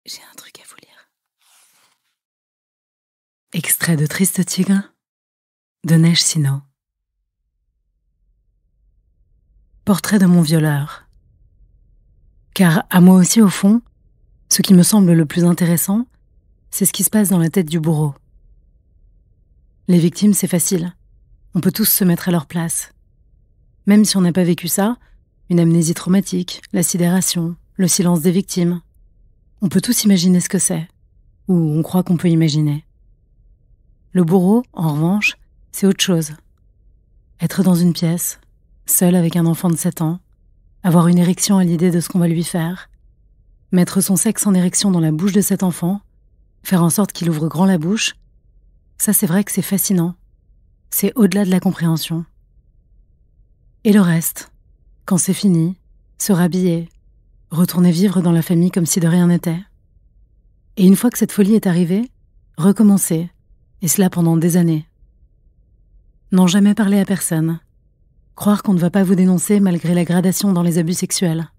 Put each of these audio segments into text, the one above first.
J'ai un truc à vous lire. Extrait de Triste Tigre de Neige Sino. Portrait de mon violeur. Car à moi aussi, au fond, ce qui me semble le plus intéressant, c'est ce qui se passe dans la tête du bourreau. Les victimes, c'est facile. On peut tous se mettre à leur place. Même si on n'a pas vécu ça, une amnésie traumatique, la sidération, le silence des victimes, on peut tous imaginer ce que c'est, ou on croit qu'on peut imaginer. Le bourreau, en revanche, c'est autre chose. Être dans une pièce, seul avec un enfant de 7 ans, avoir une érection à l'idée de ce qu'on va lui faire, mettre son sexe en érection dans la bouche de cet enfant, faire en sorte qu'il ouvre grand la bouche, ça c'est vrai que c'est fascinant. C'est au-delà de la compréhension. Et le reste, quand c'est fini, se rhabiller, retourner vivre dans la famille comme si de rien n'était. Et une fois que cette folie est arrivée, recommencer, et cela pendant des années. N'en jamais parler à personne. Croire qu'on ne va pas vous dénoncer malgré la gradation dans les abus sexuels.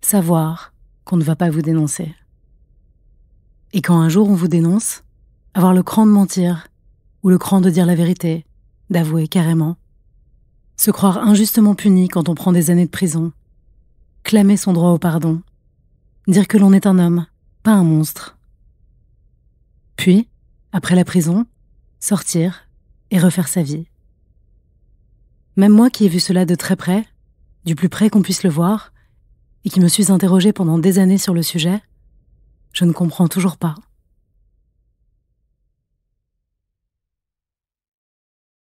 Savoir qu'on ne va pas vous dénoncer. Et quand un jour on vous dénonce, avoir le cran de mentir, ou le cran de dire la vérité, d'avouer carrément. Se croire injustement puni quand on prend des années de prison. Clamer son droit au pardon. Dire que l'on est un homme, pas un monstre. Puis, après la prison, sortir et refaire sa vie. Même moi qui ai vu cela de très près, du plus près qu'on puisse le voir, et qui me suis interrogée pendant des années sur le sujet, je ne comprends toujours pas.